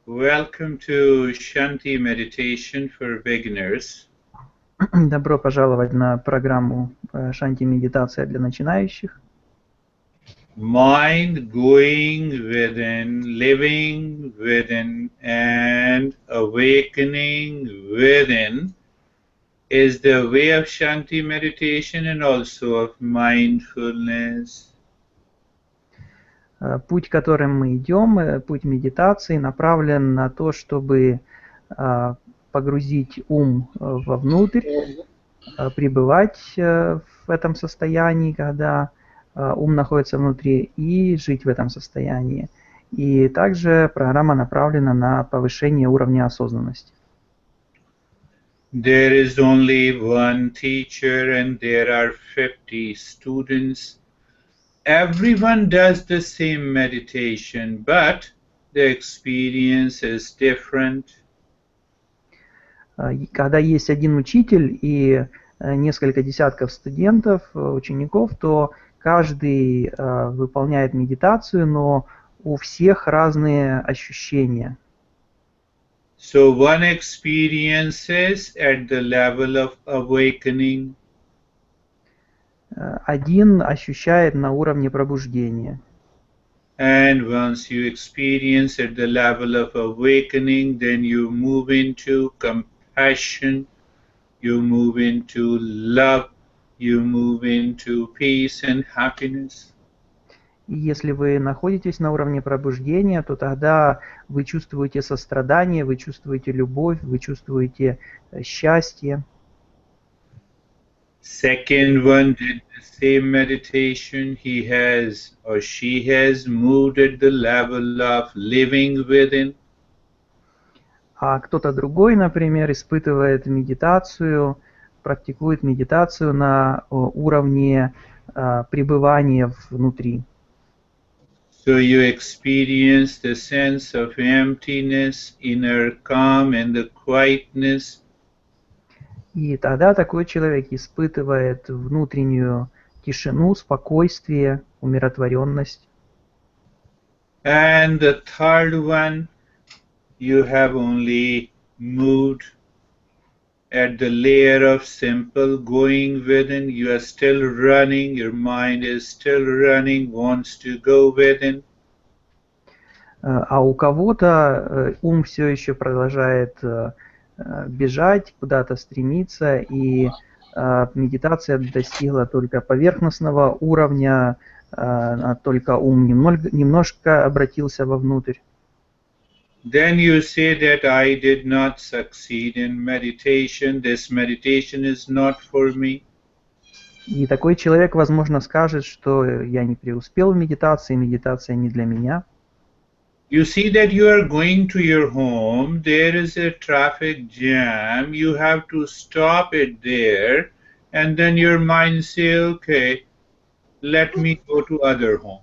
Welcome to Shanti Meditation for Beginners. Добро пожаловать на программу Shanti Медитация для начинающих. Mind going within, living within, and awakening within is the way of Shanti meditation and also of mindfulness. Путь, которым мы идем, путь медитации, направлен на то, чтобы погрузить ум вовнутрь, пребывать в этом состоянии, когда ум находится внутри, и жить в этом состоянии. И также программа направлена на повышение уровня осознанности. There is only one teacher and there are 50 students. Everyone does the same meditation, but the experience is different. Когда есть один учитель и несколько десятков студентов, учеников, то каждый выполняет медитацию, но у всех разные ощущения. So one experiences at the level of awakening. Один ощущает на уровне пробуждения. And once you experience at the level of awakening, then you move into compassion, you move into love, you move into peace and happiness. И если вы находитесь на уровне пробуждения, то тогда вы чувствуете сострадание, вы чувствуете любовь, вы чувствуете счастье. Second one did the same meditation. He has or she has moved at the level of living within. А кто-то другой, например, испытывает медитацию, практикует медитацию на уровне пребывания внутри. So you experience the sense of emptiness, inner calm and the quietness. И тогда такой человек испытывает внутреннюю тишину, спокойствие, умиротворенность. And the third one, you have only moved at the layer of simple going within. You are still running, your mind is still running, wants to go within. А у кого-то ум все еще продолжает бежать, куда-то стремиться, и медитация достигла только поверхностного уровня, только ум немножко обратился вовнутрь. Then you say that I did not succeed in meditation, this meditation is not for me. И такой человек, возможно, скажет, что я не преуспел в медитации, медитация не для меня. You see that you are going to your home, there is a traffic jam, you have to stop it there, and then your mind say, okay, let me go to other home.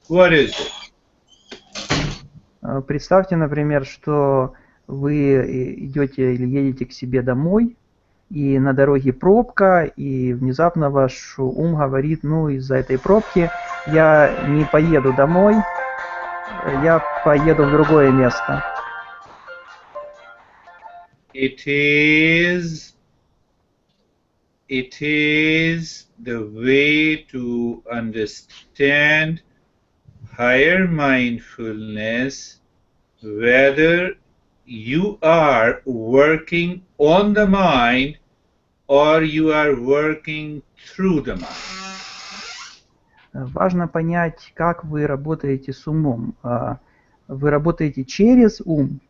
What is it? Представьте, например, что вы идете или едете к себе домой, и на дороге пробка, и внезапно ваш ум говорит, ну, из-за этой пробки я не поеду домой, я поеду в другое место. It is the way to understand higher mindfulness, whether you are working on the mind or you are working through the mind. Важно понять, как вы работаете с умом. Вы работаете через ум,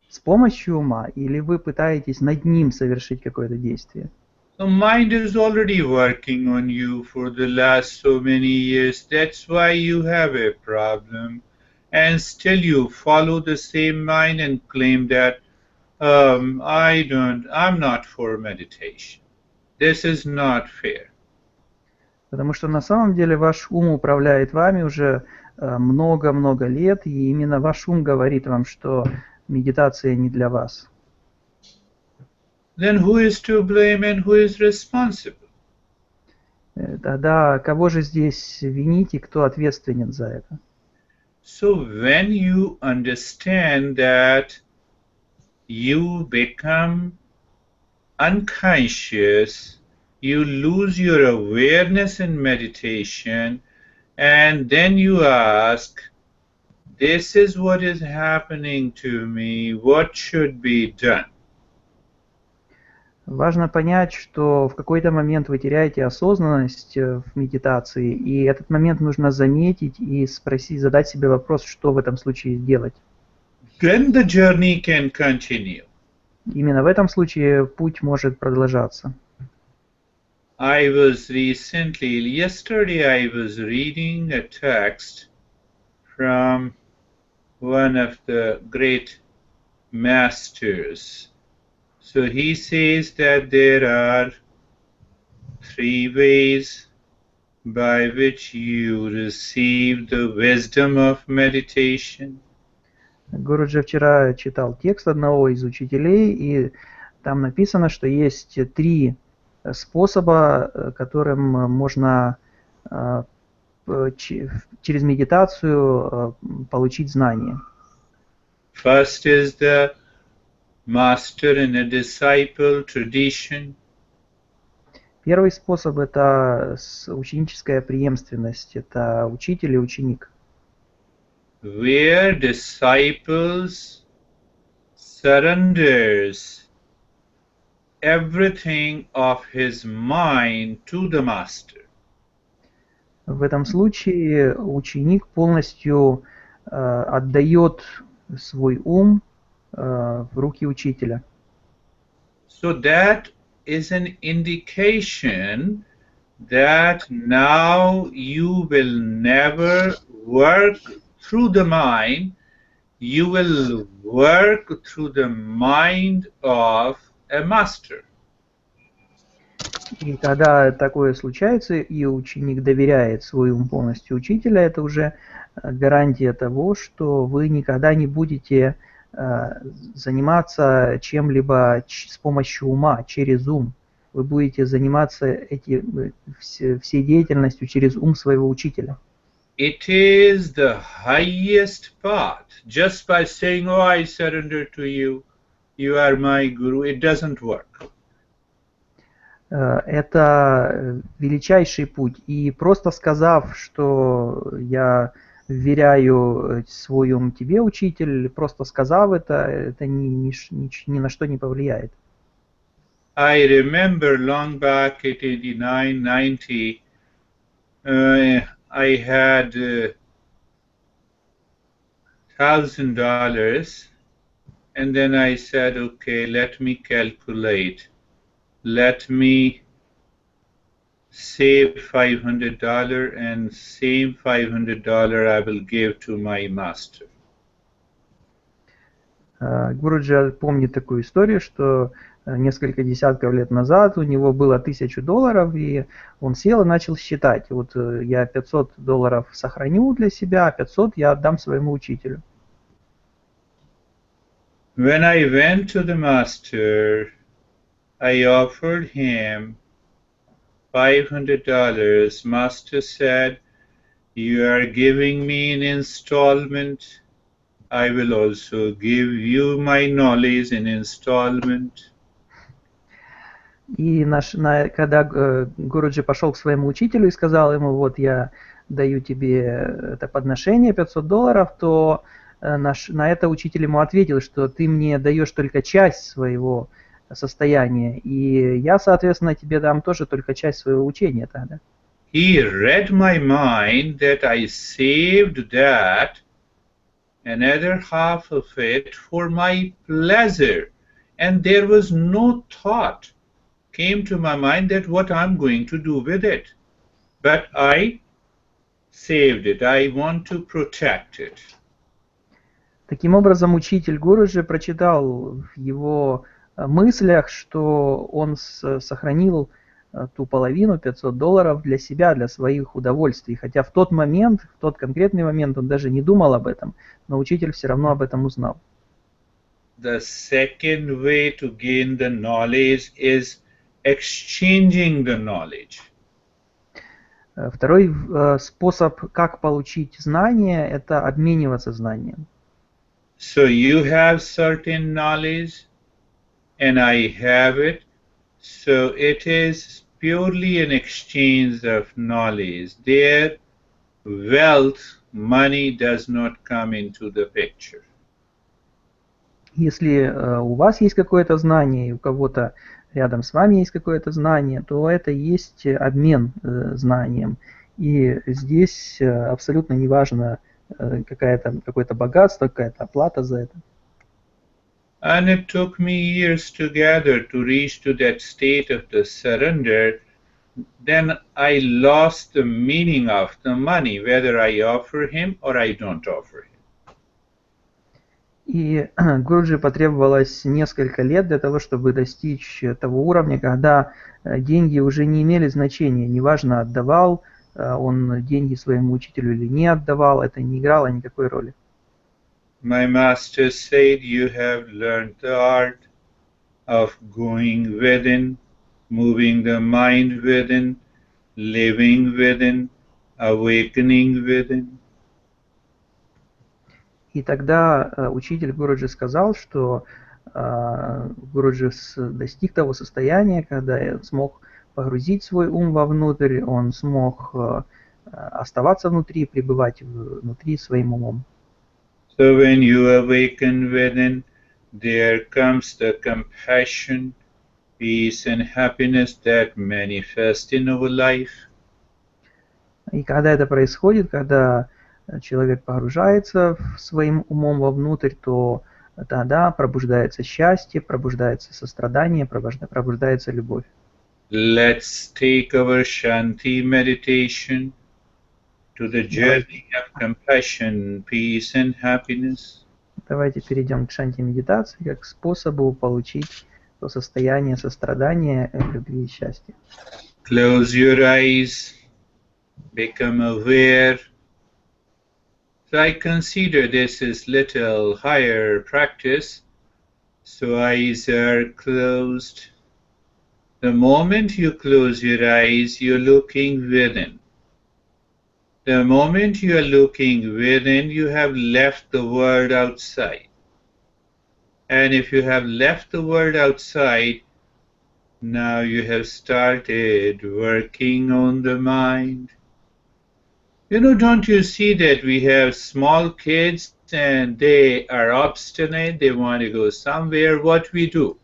с помощью ума, или вы пытаетесь над ним совершить какое-то действие? The mind is already working on you for the last so many years. That's why you have a problem. And still you follow the same mind and claim that I'm not for meditation. This is not fair. Потому что на самом деле ваш ум управляет вами уже много-много лет, и именно ваш ум говорит вам, что медитация не для вас. Then who is to blame and who is responsible? Тогда кого же здесь винить и кто ответственен за это? So when you understand that you become unconscious, you lose your awareness in meditation, and then you ask, this is what is happening to me, what should be done? Важно понять, что в какой-то момент вы теряете осознанность в медитации, и этот момент нужно заметить и спросить, задать себе вопрос, что в этом случае делать. Then the journey can continue. Именно в этом случае путь может продолжаться. Yesterday I was reading a text from one of the great masters. So he says that there are 3 ways by which you receive the wisdom of meditation. Гуруджи вчера читал текст одного из учителей, и там написано, что есть 3 способа, которым можно через медитацию получить знания. First is the master and a disciple tradition. Первый способ – это ученическая преемственность, это учитель и ученик. Where disciples surrenders everything of his mind to the master. В этом случае ученик полностью отдает свой ум в руки учителя. So that is an indication that now you will never work through the mind, you will work through the mind of a master. И когда такое случается, и ученик доверяет свой ум полностью учителя, это уже гарантия того, что вы никогда не будете заниматься чем-либо с помощью ума, через ум. Вы будете заниматься всей деятельностью через ум своего учителя. It is the highest path. Just by saying, oh, I surrender to you, you are my guru, it doesn't work. Это величайший путь. И просто сказав, что я вверяю свой ум тебе, учитель, просто сказав это ни на что не повлияет. I remember long back at 89, 90, I had $1,000, and then I said, okay, let me calculate. Let me save $500, and same $500 I will give to my master. Гуруджи помнит такую историю, что несколько десятков лет назад у него было $1000, и он сел и начал считать. Вот я $500 сохраню для себя, а 500 я отдам своему учителю. When I went to the master, I offered him $500. Master said, you are giving me an installment. I will also give you my knowledge in installment. И когда Гуруджи пошел к своему учителю и сказал ему, вот я даю тебе это подношение, $500, то на это учитель ему ответил, что ты мне даешь только часть своего состояния, и я, соответственно, тебе дам тоже только часть своего учения тогда. He read my mind that I saved that, another half of it for my pleasure, and there was no thought came to my mind that what I'm going to do with it. But I saved it. I want to protect it. Таким образом, учитель Гуруджи прочитал в его мыслях, что он сохранил ту половину, $500 для себя, для своих удовольствий. Хотя в тот момент, в тот конкретный момент он даже не думал об этом, но учитель все равно об этом узнал. The second way to gain the knowledge is exchanging the knowledge. Второй способ, как получить знания, это обмениваться знанием. So you have certain knowledge and I have it. So it is purely an exchange of knowledge. There, wealth, money does not come into the picture. Если у вас есть какое-то знание, и у кого-то рядом с вами есть какое-то знание, то это есть обмен знанием. И здесь абсолютно не важно какое-то богатство, какая-то оплата за это. And it took me years together to reach to that state of the surrender. Then I lost the meaning of the money, whether I offer him or I don't offer him. И Гуруджи потребовалось несколько лет для того, чтобы достичь того уровня, когда деньги уже не имели значения. Неважно, отдавал он деньги своему учителю или не отдавал, это не играло никакой роли. My master said, you have learned the art of going within, moving the mind within, living within, awakening within. И тогда учитель Гуруджи сказал, что Гуруджи достиг того состояния, когда он смог погрузить свой ум вовнутрь, он смог оставаться внутри, пребывать внутри своим умом. So when you awaken within, there comes the compassion, peace and happiness that manifest in our life. И когда это происходит, когда человек погружается своим умом вовнутрь, то тогда пробуждается счастье, пробуждается сострадание, пробуждается любовь. Let's take our Shanti meditation to the journey of compassion, peace and happiness. Давайте перейдем к шанти медитации как к способу получить то состояние сострадания, любви и счастья. Close your eyes, become aware. So I consider this is little higher practice. So eyes are closed. The moment you close your eyes, you're looking within. The moment you are looking within, you have left the world outside. And if you have left the world outside, now you have started working on the mind. Don't you see that we have small kids and they are obstinate, they want to go somewhere? What we do?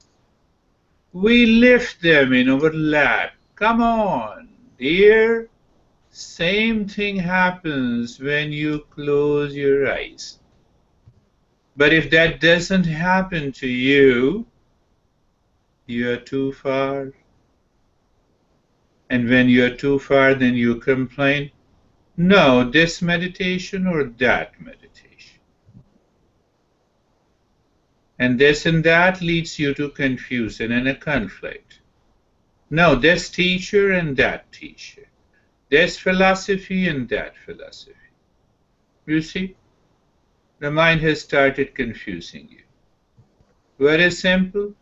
We lift them in our lap. Come on, dear. Same thing happens when you close your eyes. But if that doesn't happen to you, you are too far. And when you are too far, then you complain, no, this meditation or that meditation. And this and that leads you to confusion and a conflict. No, this teacher and that teacher. This philosophy and that philosophy. You see, the mind has started confusing you. Very simple.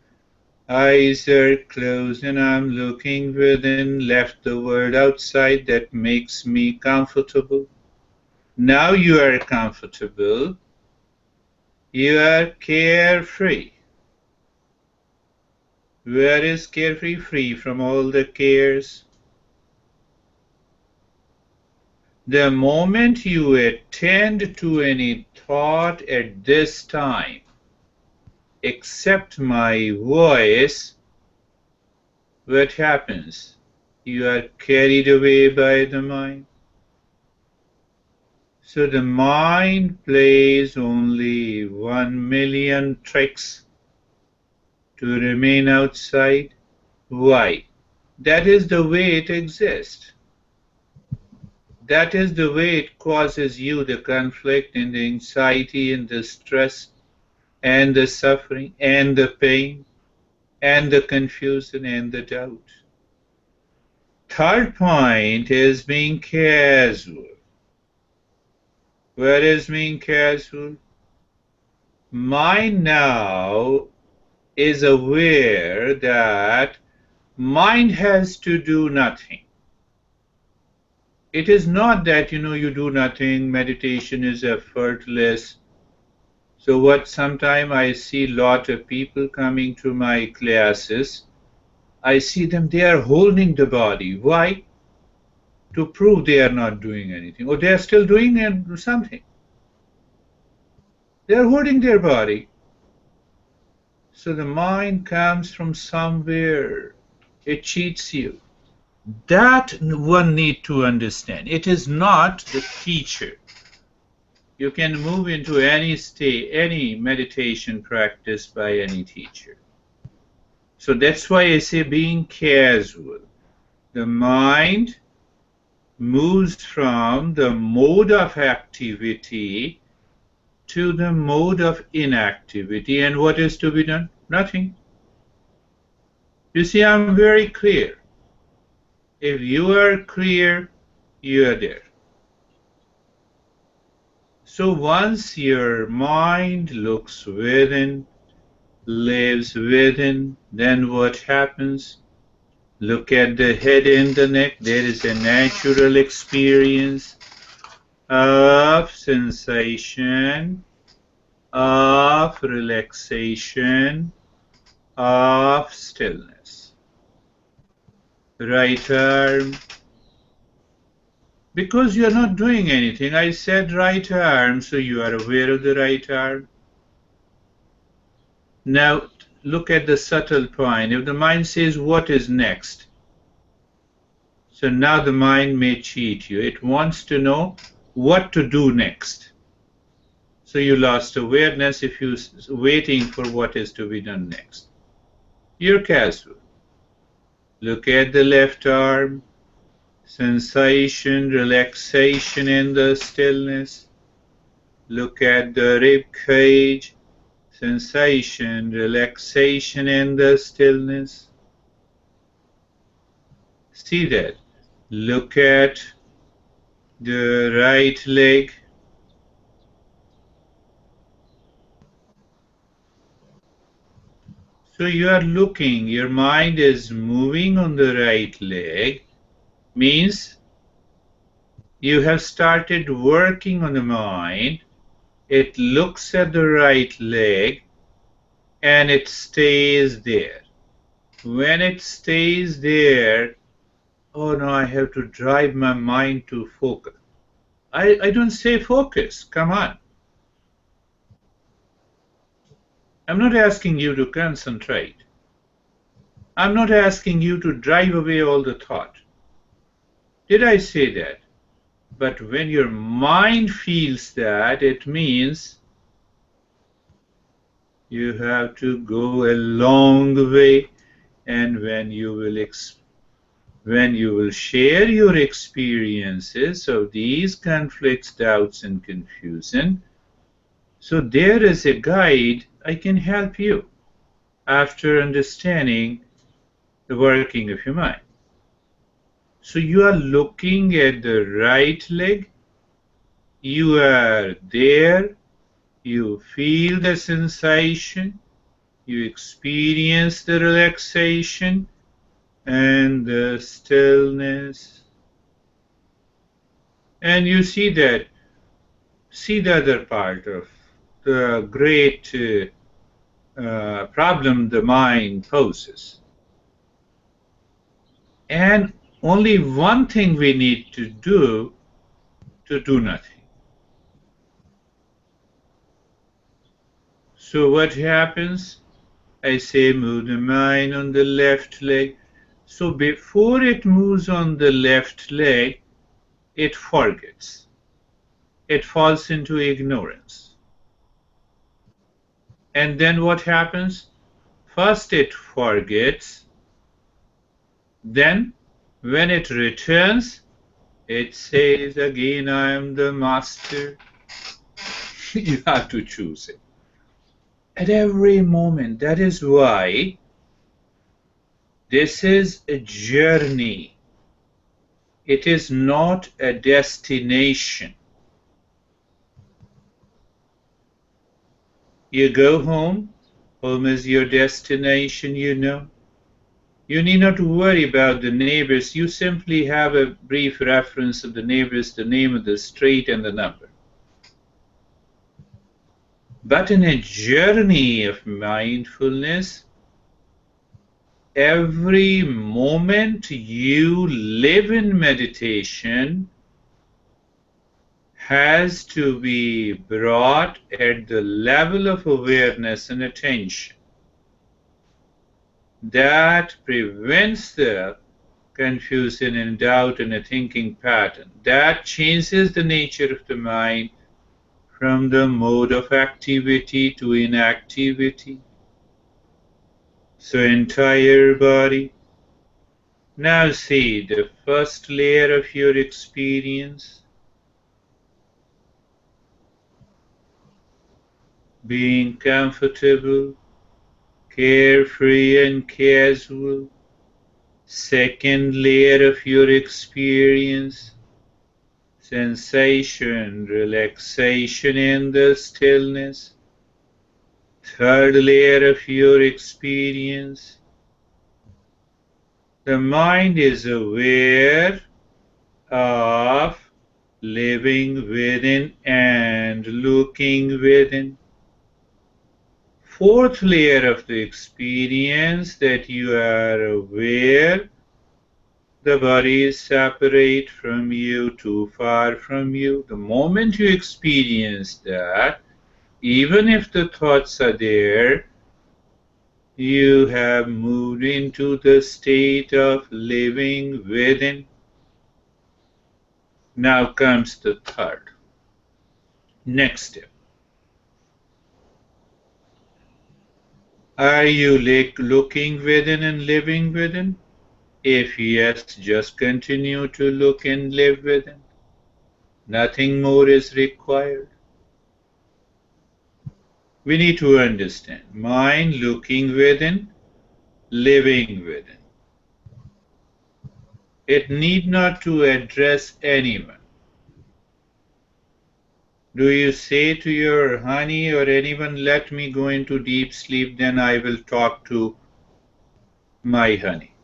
Eyes are closed and I'm looking within, left the world outside that makes me comfortable. Now you are comfortable. You are carefree. Where is carefree? Free from all the cares. The moment you attend to any thought at this time, except my voice, what happens? You are carried away by the mind. So the mind plays only 1,000,000 tricks to remain outside. Why? That is the way it exists. That is the way it causes you the conflict and the anxiety and the stress and the suffering and the pain and the confusion and the doubt. Third point is being casual. Where is being casual? Mind now is aware that mind has to do nothing. It is not that, you do nothing, meditation is effortless. So what sometime I see lot of people coming to my classes, I see them, they are holding the body. Why? To prove they are not doing anything, or they are still doing something. They are holding their body. So the mind comes from somewhere. It cheats you. That one need to understand. It is not the teacher. You can move into any state, any meditation practice by any teacher. So that's why I say being casual. The mind moves from the mode of activity to the mode of inactivity. And what is to be done? Nothing. You see, I'm very clear. If you are clear, you are there. So once your mind looks within, lives within, then what happens? Look at the head and the neck. There is a natural experience of sensation, of relaxation, of stillness. Right arm. Because you are not doing anything, I said right arm, so you are aware of the right arm. Now look at the subtle point. If the mind says, what is next? So now the mind may cheat you. It wants to know what to do next. So you lost awareness if you're waiting for what is to be done next. You're casual. Look at the left arm. Sensation, relaxation in the stillness. Look at the rib cage. Sensation, relaxation in the stillness. See that. Look at the right leg. So you are looking, your mind is moving on the right leg, means you have started working on the mind. It looks at the right leg and it stays there. When it stays there, oh no, I have to drive my mind to focus. I don't say focus, come on. I'm not asking you to concentrate. I'm not asking you to drive away all the thought. Did I say that? But when your mind feels that, it means you have to go a long way, and when you will share your experiences of these conflicts, doubts, and confusion, so there is a guide. I can help you after understanding the working of your mind. So you are looking at the right leg, you are there, you feel the sensation, you experience the relaxation and the stillness. And you see the other part of the great problem the mind poses. And only one thing we need to do nothing. So what happens? I say move the mind on the left leg. So before it moves on the left leg, it forgets. It falls into ignorance. And then what happens? First it forgets, then when it returns, it says again, I am the master. You have to choose it. At every moment. That is why this is a journey. It is not a destination. You go home. Home is your destination, you know. You need not worry about the neighbors. You simply have a brief reference of the neighbors, the name of the street, and the number. But in a journey of mindfulness, every moment you live in meditation has to be brought at the level of awareness and attention. That prevents the confusion and doubt in a thinking pattern. That changes the nature of the mind from the mode of activity to inactivity. So entire body. Now see the first layer of your experience, being comfortable, carefree and casual. Second layer of your experience, sensation, relaxation in the stillness. Third layer of your experience, the mind is aware of living within and looking within. Fourth layer of the experience, that you are aware the body is separate from you, too far from you. The moment you experience that, even if the thoughts are there, you have moved into the state of living within. Now comes the third. Next step. Are you looking within and living within? If yes, just continue to look and live within. Nothing more is required. We need to understand mind looking within, living within. It need not to address anyone. Do you say to your honey or anyone, let me go into deep sleep, then I will talk to my honey?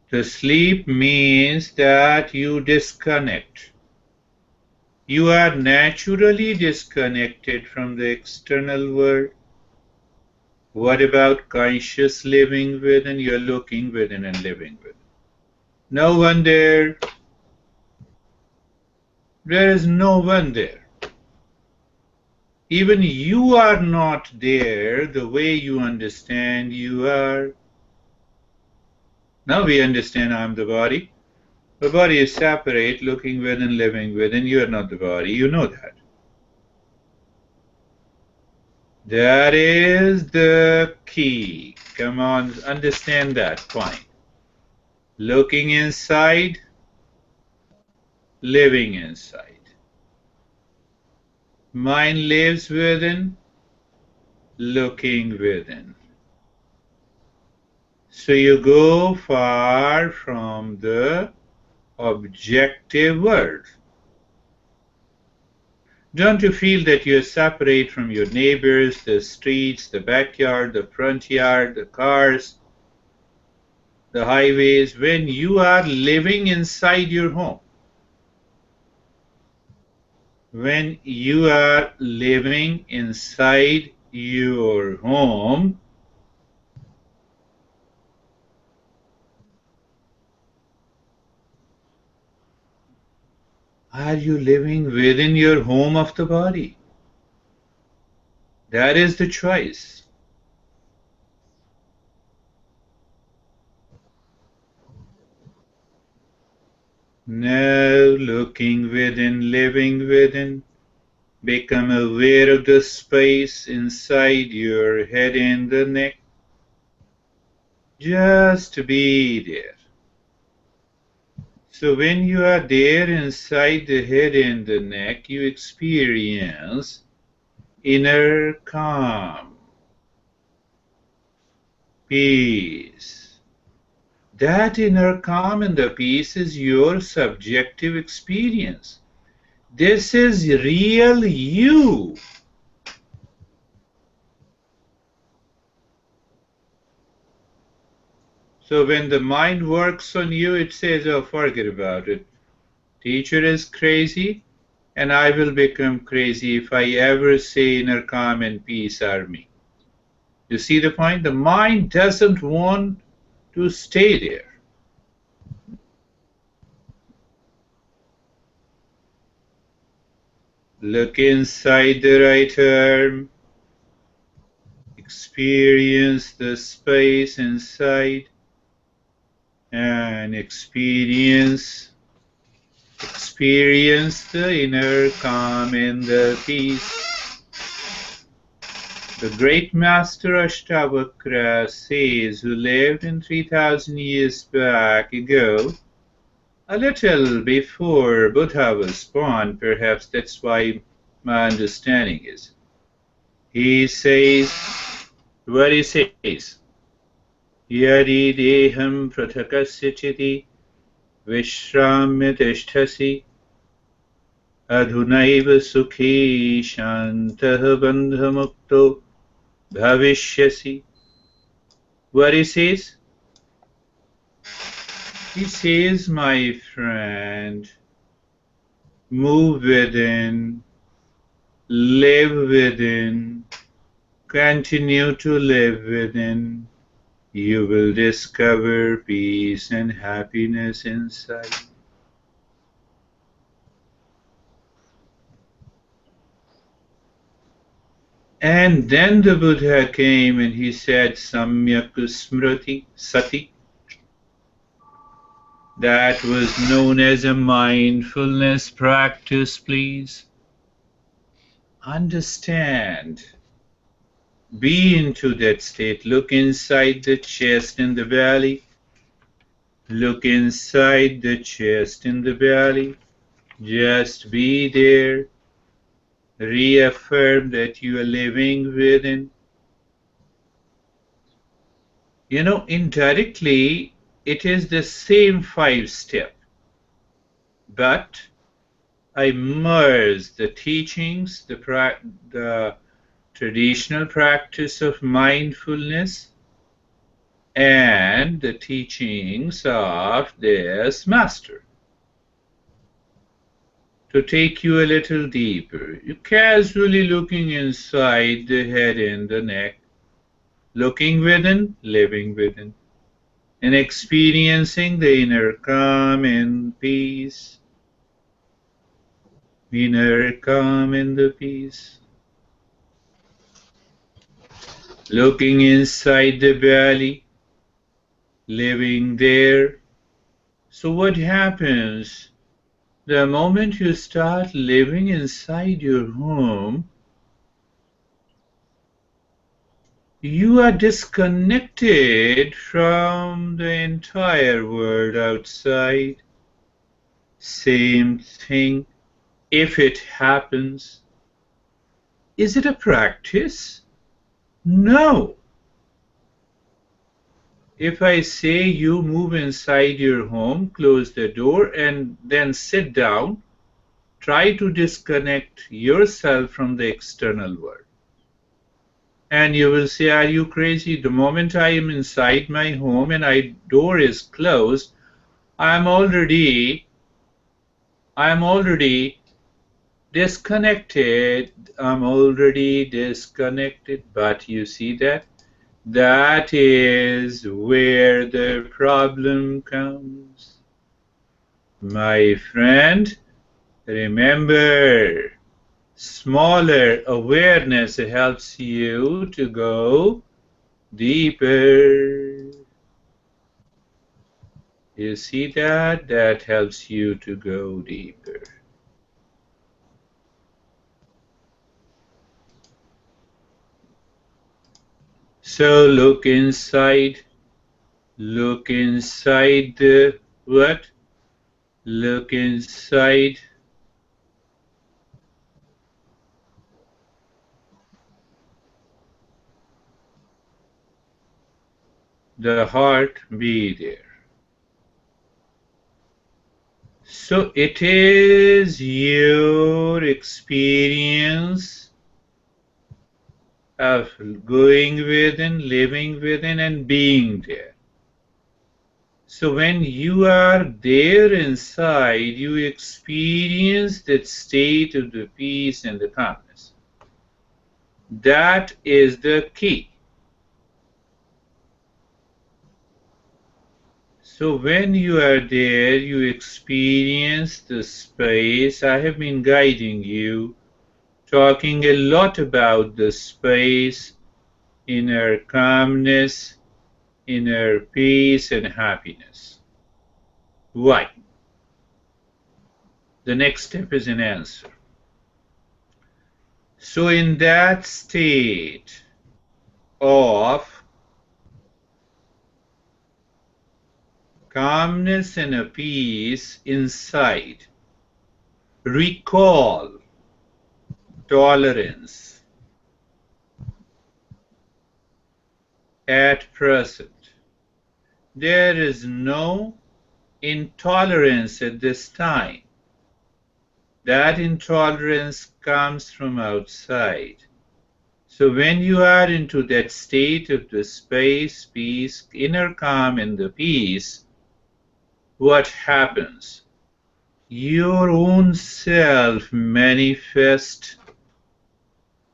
The sleep means that you disconnect. You are naturally disconnected from the external world. What about conscious living within? You're looking within and living within. No one there. There is no one there. Even you are not there the way you understand you are. Now we understand I'm the body. The body is separate, looking within, living within. You are not the body. You know that. That is the key. Come on, understand that point. Looking inside, living inside. Mind lives within, looking within. So you go far from the objective world. Don't you feel that you are separate from your neighbors, the streets, the backyard, the front yard, the cars, the highways, when you are living inside your home? When you are living inside your home, are you living within your home of the body? That is the choice. Now looking within, living within, become aware of the space inside your head and the neck. Just be there. So when you are there inside the head and the neck, you experience inner calm, peace. That inner calm and the peace is your subjective experience. This is real you. So when the mind works on you, it says, oh, forget about it. Teacher is crazy, and I will become crazy if I ever say inner calm and peace are me. You see the point? The mind doesn't want to stay there. Look inside the right arm. Experience the space inside and experience the inner calm and the peace. The great master Ashtavakra says, who lived in 3000 years back ago, a little before Buddha was born, perhaps that's why my understanding is. He says, what he says, Yadi deham prathakasya chiti vishramya tishtasi adhunaiva sukhi shantah bandhamukto bhavishyasi. What he says? He says, my friend, move within, live within, continue to live within. You will discover peace and happiness inside. And then the Buddha came and he said, Samyak Smriti Sati. That was known as a mindfulness practice, please. Understand. Be into that state. Look inside the chest and the belly. Look inside the chest and the belly. Just be there. Reaffirm that you are living within. You know, indirectly, it is the same 5-step, but I merge the teachings, the traditional practice of mindfulness, and the teachings of this master to take you a little deeper. You're casually looking inside the head and the neck, looking within, living within, and experiencing the inner calm and peace. Inner calm and the peace. Looking inside the belly, living there. So what happens? The moment you start living inside your home, you are disconnected from the entire world outside. Same thing, if it happens. Is it a practice? No. If I say you move inside your home, close the door, and then sit down, try to disconnect yourself from the external world. And you will say, are you crazy? The moment I am inside my home and my door is closed, I am already disconnected. I'm already disconnected. But you see that? That is where the problem comes. My friend, remember, smaller awareness helps you to go deeper. You see that? That helps you to go deeper. So look inside the what? Look inside the heart, be there. So it is your experience of going within, living within, and being there. So when you are there inside, you experience that state of the peace and the calmness. That is the key. So when you are there, you experience the space. I have been guiding you, talking a lot about the space, inner calmness, inner peace and happiness. Why? The next step is an answer. So in that state of calmness and a peace inside, recall tolerance at present. There is no intolerance at this time. That intolerance comes from outside. So when you are into that state of the space, peace, inner calm and the peace, what happens? Your own self manifests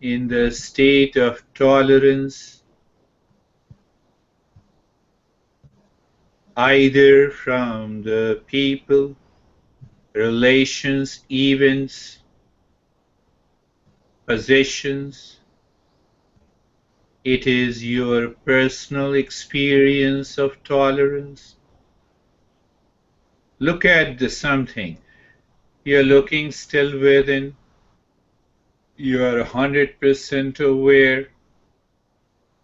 in the state of tolerance, either from the people, relations, events, possessions. It is your personal experience of tolerance. Look at the something. You're looking still within. You are 100% aware.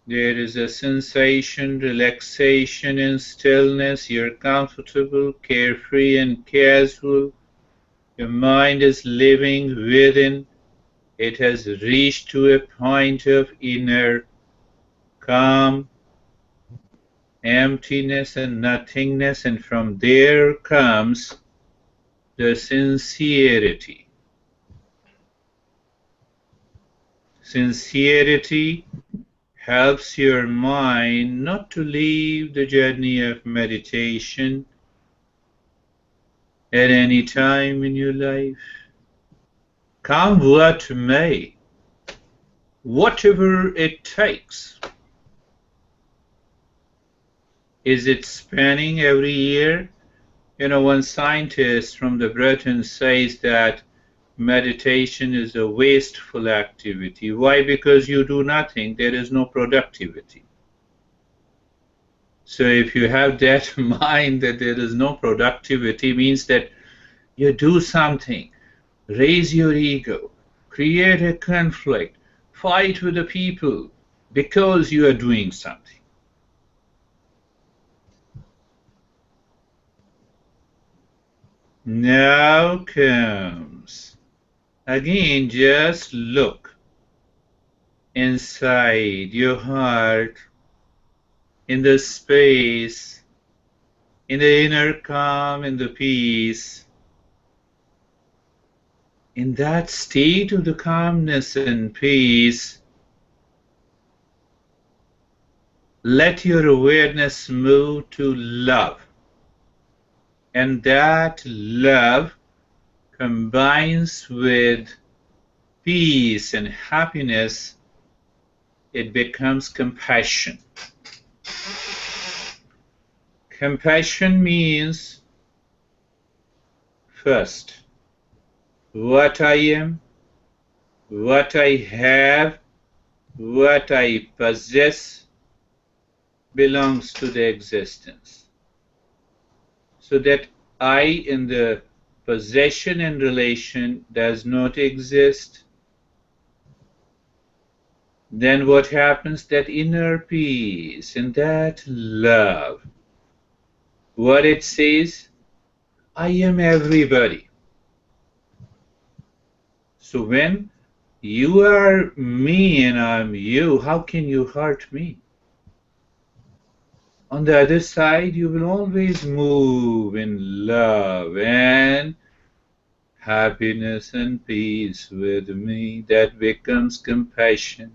There is a sensation, relaxation and stillness. You're comfortable, carefree and casual. Your mind is living within. It has reached to a point of inner calm, emptiness and nothingness, and from there comes the sincerity. Sincerity helps your mind not to leave the journey of meditation at any time in your life. Come what may, whatever it takes. Is it spanning every year? You know, one scientist from the Britain says that meditation is a wasteful activity. Why? Because you do nothing. There is no productivity. So if you have that mind that there is no productivity, means that you do something, raise your ego, create a conflict, fight with the people because you are doing something. Now comes, again, just look inside your heart, in the space, in the inner calm, in the peace, in that state of the calmness and peace. Let your awareness move to love, and that love combines with peace and happiness. It becomes compassion. Compassion means, first, what I am, what I have, what I possess belongs to the existence. So that I in the possession and relation does not exist. Then what happens? That inner peace and that love. What it says, I am everybody. So when you are me and I'm you, how can you hurt me? On the other side, you will always move in love and happiness and peace with me. That becomes compassion.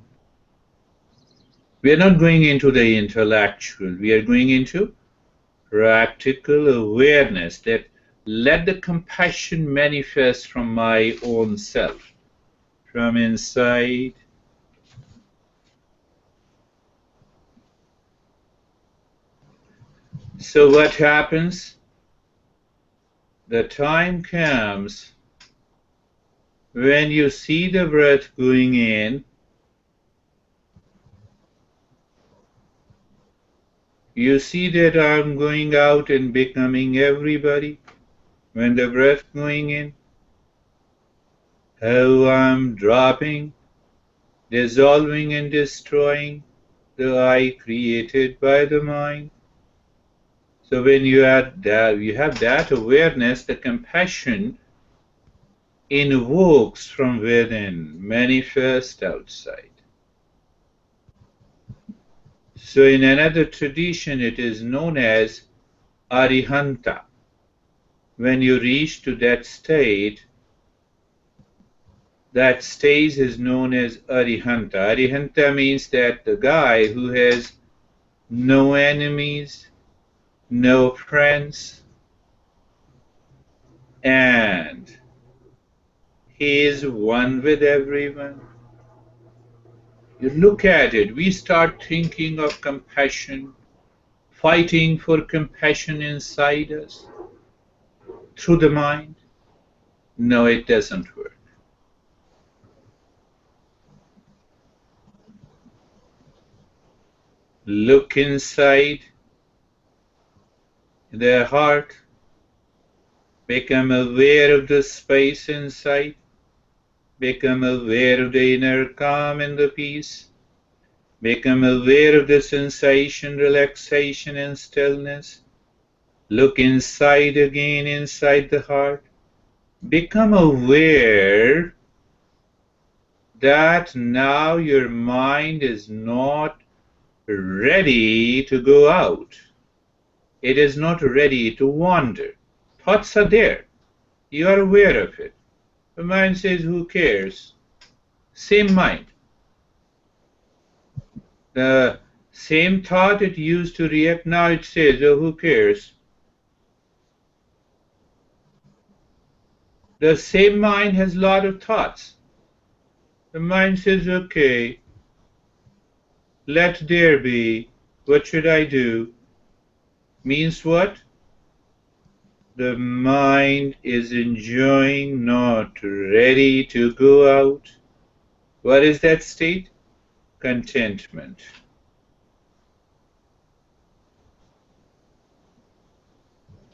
We are not going into the intellectual, we are going into practical awareness that let the compassion manifest from my own self, from inside. So what happens? The time comes when you see the breath going in, you see that I'm going out and becoming everybody. When the breath going in, how I'm dropping, dissolving and destroying the I created by the mind. So when you have that awareness, the compassion invokes from within, manifest outside. So in another tradition, it is known as arihanta. When you reach to that state is known as arihanta. Arihanta means that the guy who has no enemies, no friends, and he is one with everyone. You look at it, we start thinking of compassion, fighting for compassion inside us through the mind. No, it doesn't work. Look inside the heart, become aware of the space inside, become aware of the inner calm and the peace, become aware of the sensation, relaxation and stillness. Look inside again, inside the heart. Become aware that now your mind is not ready to go out. It is not ready to wander. Thoughts are there. You are aware of it. The mind says, who cares? Same mind. The same thought it used to react, now it says, oh, who cares? The same mind has a lot of thoughts. The mind says, okay, let there be. What should I do? Means what? The mind is enjoying, not ready to go out. What is that state? Contentment.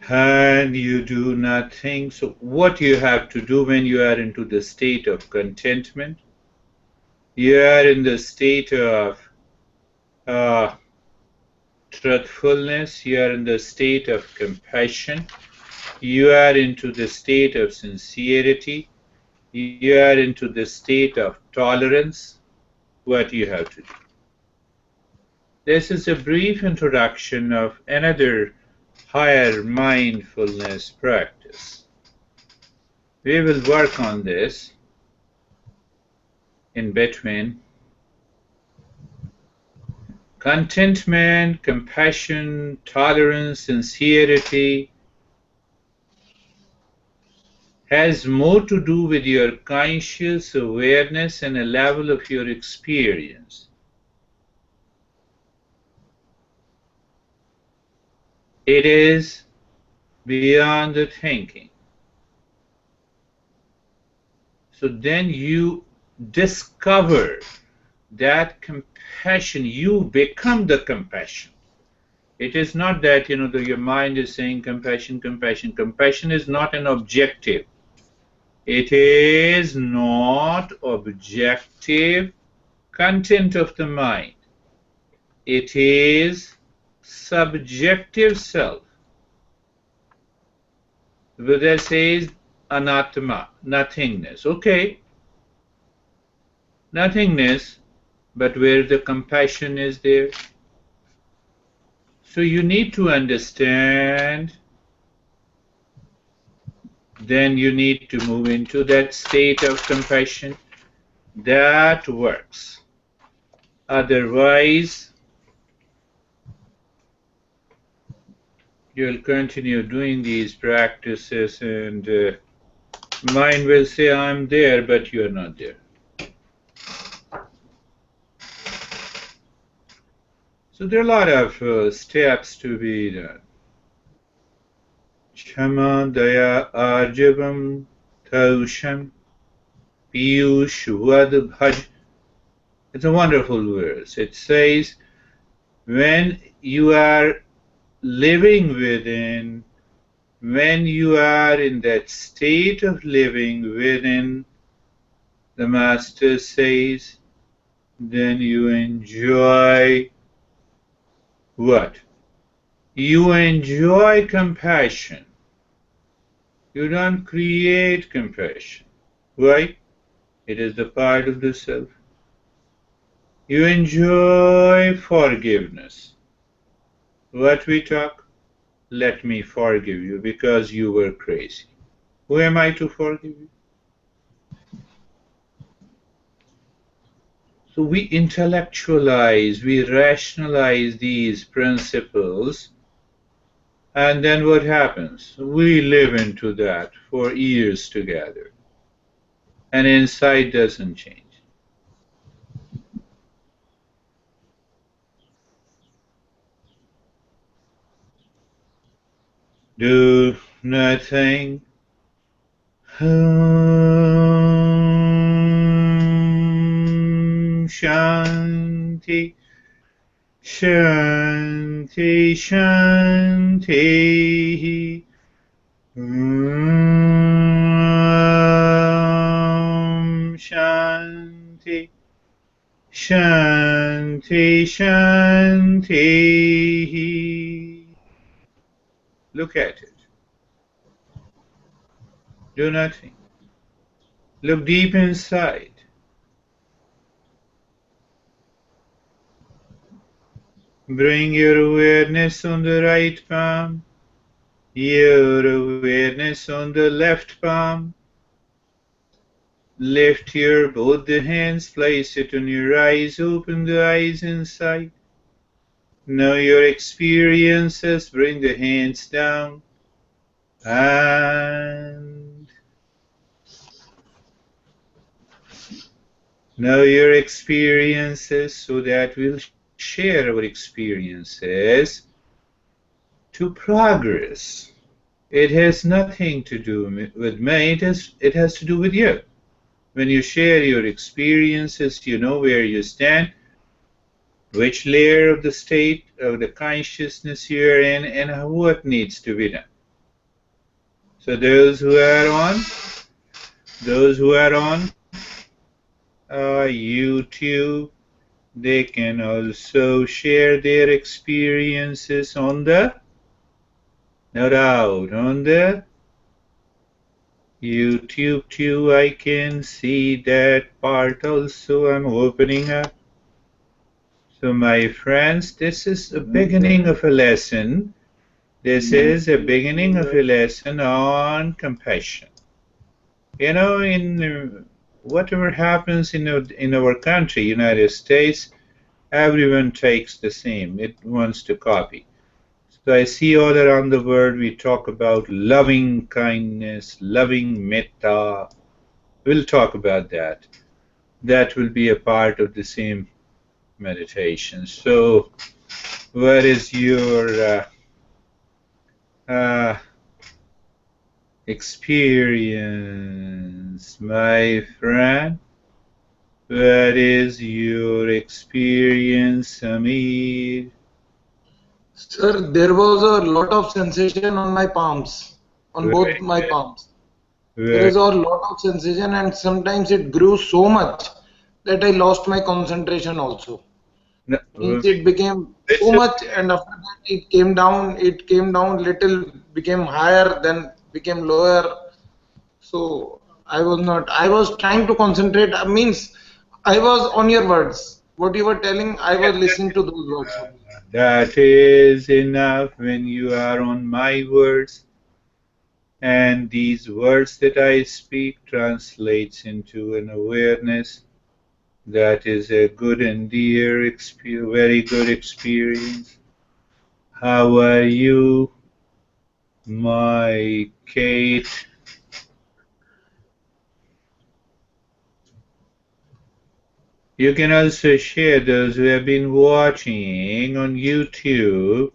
And you do nothing. So what you have to do when you are into the state of contentment? You are in the state of truthfulness, you are in the state of compassion, you are into the state of sincerity, you are into the state of tolerance. What you have to do. This is a brief introduction of another higher mindfulness practice. We will work on this in between. Contentment, compassion, tolerance, sincerity has more to do with your conscious awareness and a level of your experience. It is beyond the thinking. So then you discover that compassion, you become the compassion. It is not that, your mind is saying compassion, compassion. Compassion is not an objective. It is not objective content of the mind. It is subjective self. The Buddha says anatma, nothingness. Okay, nothingness, but where the compassion is there. So you need to understand, then you need to move into that state of compassion. That works. Otherwise, You'll continue doing these practices and mind will say, I'm there, but you're not there. So there are a lot of steps to be done. Kshama daya arjavam tausham piyush vad bhaj. It's a wonderful verse. It says, when you are living within, when you are in that state of living within, the Master says, then you enjoy what? You enjoy compassion. You don't create compassion. Why? It is the part of the self. You enjoy forgiveness. What we talk? Let me forgive you because you were crazy. Who am I to forgive you? So we intellectualize, we rationalize these principles, and then what happens? We live into that for years together, and inside doesn't change. Do nothing. Shanti, Shanti, Shanti. Shanti, Shanti, Shanti. Look at it. Do nothing. Look deep inside. Bring your awareness on the right palm, your awareness on the left palm. Lift your both the hands, place it on your eyes, open the eyes inside. Know your experiences, bring the hands down. And know your experiences so that we'll share our experiences to progress. It has nothing to do with me, it has to do with you. When you share your experiences, you know where you stand, which layer of the state of the consciousness you're in, and what needs to be done. So those who are on YouTube, they can also share their experiences on the, no doubt, on the YouTube too. I can see that part also. I'm opening up. So my friends, this is the beginning of a lesson. This is a beginning of a lesson on compassion. You know, in whatever happens in our country, United States, everyone takes the same. It wants to copy. So I see all around the world we talk about loving kindness, loving metta. We'll talk about that. That will be a part of the same meditation. So, what is your uh, experience, my friend? What is your experience, Samir? Sir, there was a lot of sensation on my palms, on both Very my good. palms. There Very, is a lot of sensation, and sometimes it grew so much that I lost my concentration also. no, Means it became so it's okay. much, and after that it came down little, became higher, then became lower. So I was trying to concentrate. Means I was on your words. What you were telling, I was listening to those words only. That is enough when you are on my words, and these words that I speak translates into an awareness. That is a good and dear experience, very good experience. How are you? my Kate. You can also share those who have been watching on YouTube.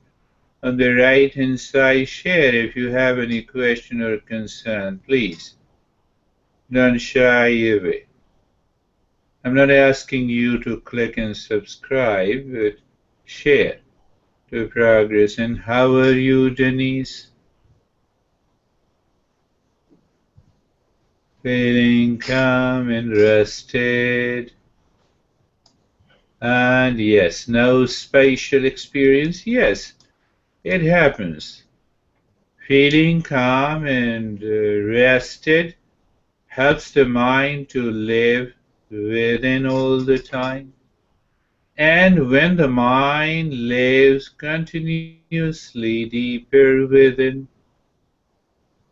On the right hand side, share if you have any question or concern, please. Don't shy away. I'm not asking you to click and subscribe, but share to progress. And how are you, Denise? Feeling calm and rested. And yes, no spatial experience. Yes, it happens. Feeling calm and rested helps the mind to live within all the time. And when the mind lives continuously deeper within,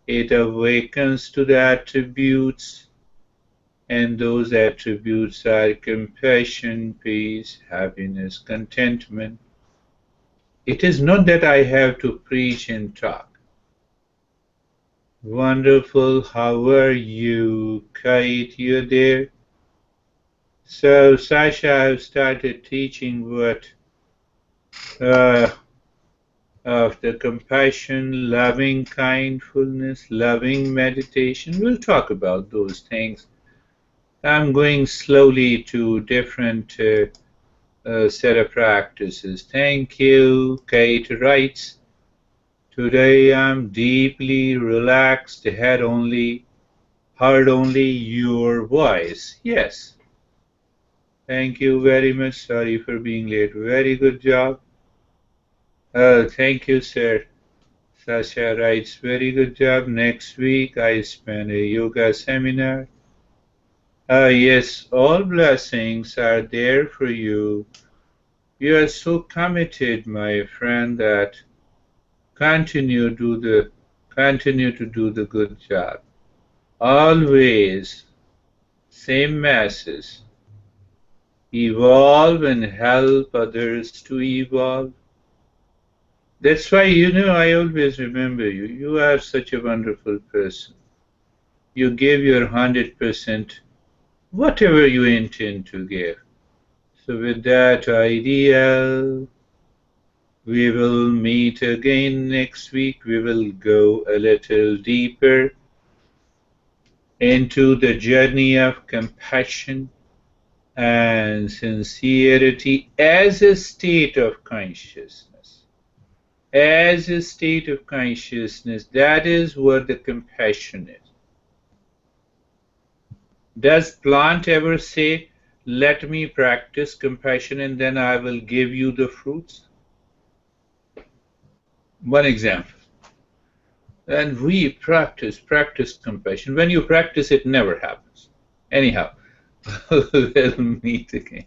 it awakens to the attributes, and those attributes are compassion, peace, happiness, contentment. It is not that I have to preach and talk. Wonderful, how are you? Kate, you're there? So, Sasha, I've started teaching what of the compassion, loving kindfulness, loving meditation. We'll talk about those things. I'm going slowly to different set of practices. Thank you. Kate writes, today I'm deeply relaxed, heard only your voice. Yes. Thank you very much. Sorry for being late. Very good job. Thank you, sir. Sasha writes, very good job. Next week I spend a yoga seminar. Yes, all blessings are there for you. You are so committed, my friend, that continue to do the good job. Always same masses. Evolve and help others to evolve. That's why, I always remember you. You are such a wonderful person. You give your 100%, whatever you intend to give. So with that idea, we will meet again next week. We will go a little deeper into the journey of compassion and sincerity as a state of consciousness. As a state of consciousness, that is what the compassion is. Does plant ever say, let me practice compassion and then I will give you the fruits? One example. And we practice compassion. When you practice, it never happens. Anyhow, we'll meet again.